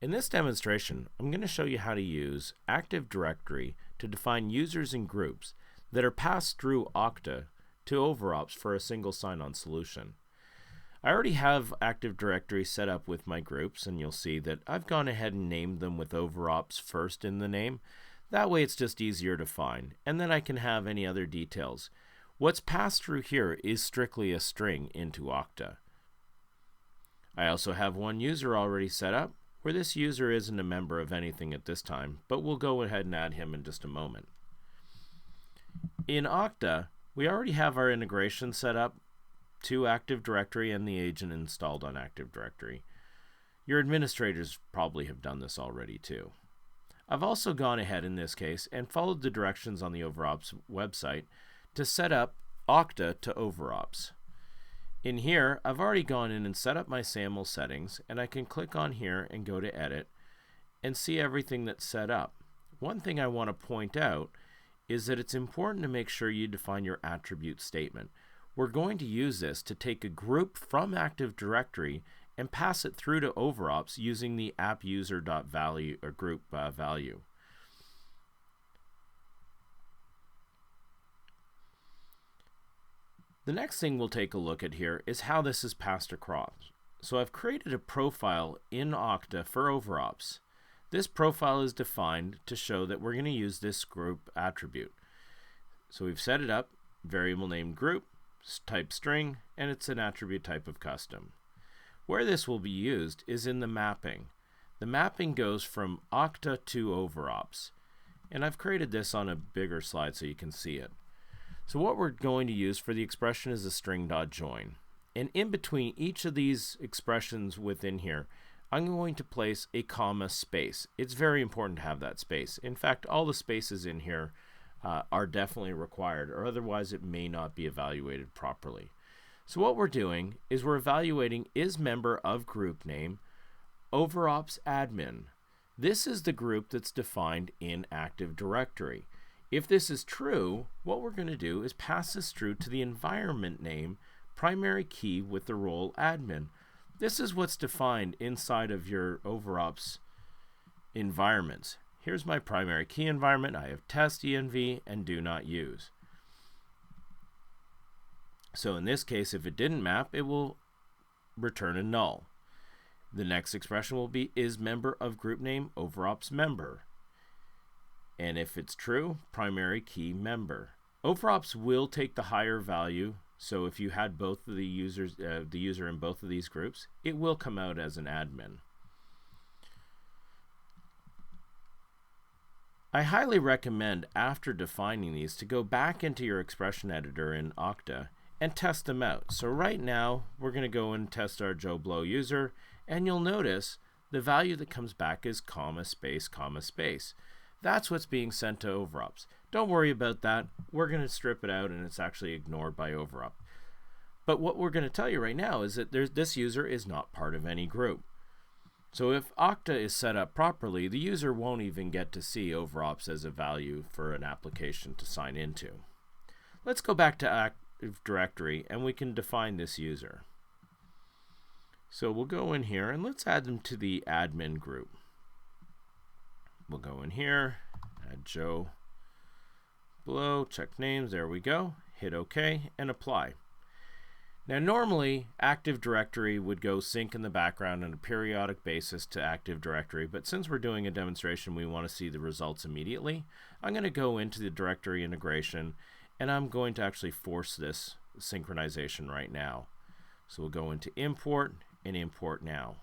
In this demonstration, I'm going to show you how to use ActiveDirectory to define users and groups that are passed through Okta to OverOps for a single sign-on solution. I already have ActiveDirectory set up with my groups, and you'll see that I've gone ahead and named them with OverOps first in the name. That way it's just easier to find, and then I can have any other details. What's passed through here is strictly a string into Okta. I also have one user already set up, where this user isn't a member of anything at this time, but we'll go ahead and add him in just a moment. In Okta, we already have our integration set up to ActiveDirectory and the agent installed on ActiveDirectory. Your administrators probably have done this already too. I've also gone ahead in this case and followed the directions on the OverOps website to set up Okta to OverOps. In here, I've already gone in and set up my SAML settings, and I can click on here and go to Edit and see everything that's set up. One thing I want to point out is that it's important to make sure you define your attribute statement. We're going to use this to take a group from ActiveDirectory and pass it through to OverOps using the AppUser.value or group value. The next thing we'll take a look at here is how this is passed across. So I've created a profile in Okta for OverOps. This profile is defined to show that we're going to use this group attribute. So we've set it up, variable name group, type string, and it's an attribute type of custom. Where this will be used is in the mapping. The mapping goes from Okta to OverOps. And I've created this on a bigger slide so you can see it. So what we're going to use for the expression is a string.join. And in between each of these expressions within here, I'm going to place a comma space. It's very important to have that space. In fact, all the spaces in here are definitely required, or otherwise it may not be evaluated properly. So what we're doing is we're evaluating is member of group name OverOps admin. This is the group that's defined in ActiveDirectory. If this is true, what we're going to do is pass this through to the environment name primary key with the role admin. This is what's defined inside of your OverOps environments. Here's my primary key environment. I have test env and do not use. So in this case, if it didn't map, it will return a null. The next expression will be is member of group name OverOps member. And if it's true, primary key member. OverOps will take the higher value, so if you had both of the users, the user in both of these groups, it will come out as an admin. I highly recommend after defining these to go back into your expression editor in Okta and test them out. So right now we're going to go and test our Joe Blow user, and you'll notice the value that comes back is comma space comma space. That's what's being sent to OverOps. Don't worry about that. We're going to strip it out and it's actually ignored by OverOps. But what we're going to tell you right now is that this user is not part of any group. So if Okta is set up properly, the user won't even get to see OverOps as a value for an application to sign into. Let's go back to ActiveDirectory and we can define this user. So we'll go in here and let's add them to the admin group. We'll go in here, add Joe Blow, check names, there we go, hit OK and apply. Now normally ActiveDirectory would go sync in the background on a periodic basis to ActiveDirectory, but since we're doing a demonstration we want to see the results immediately, I'm going to go into the directory integration and I'm going to actually force this synchronization right now. So we'll go into import and import now.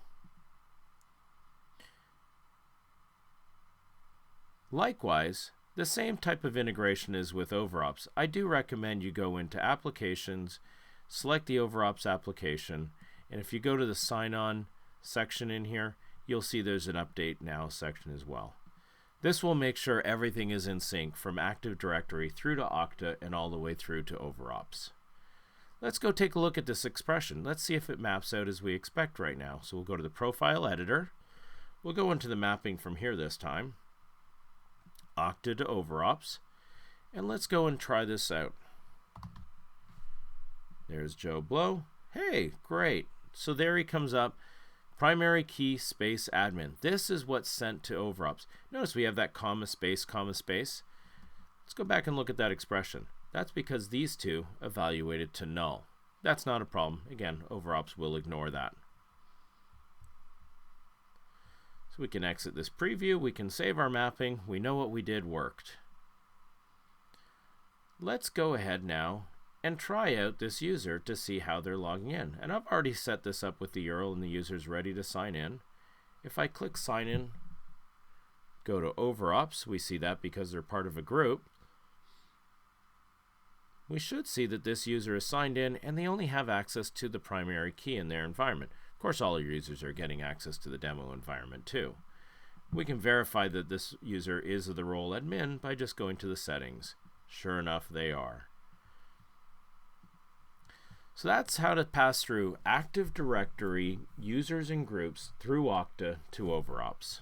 Likewise, the same type of integration is with OverOps. I do recommend you go into Applications, select the OverOps application, and if you go to the Sign On section in here, you'll see there's an Update Now section as well. This will make sure everything is in sync from ActiveDirectory through to Okta and all the way through to OverOps. Let's go take a look at this expression. Let's see if it maps out as we expect right now. So we'll go to the Profile Editor. We'll go into the mapping from here this time. Okta to OverOps, and let's go and try this out. There's Joe Blow. Hey, great. So there he comes up. primary key space admin. This is what's sent to OverOps. Notice we have that comma space, comma space. Let's go back and look at that expression. That's because these two evaluated to null. That's not a problem. Again, OverOps will ignore that. So we can exit this preview. We can save our mapping. We know what we did worked. Let's go ahead now and try out this user to see how they're logging in. And I've already set this up with the URL and the user's ready to sign in. If I click sign in, go to OverOps, we see that because they're part of a group. We should see that this user is signed in and they only have access to the primary key in their environment. Of course, all your users are getting access to the demo environment too. We can verify that this user is the role admin by just going to the settings. Sure enough, they are. So that's how to pass through Active Directory users and groups through Okta to OverOps.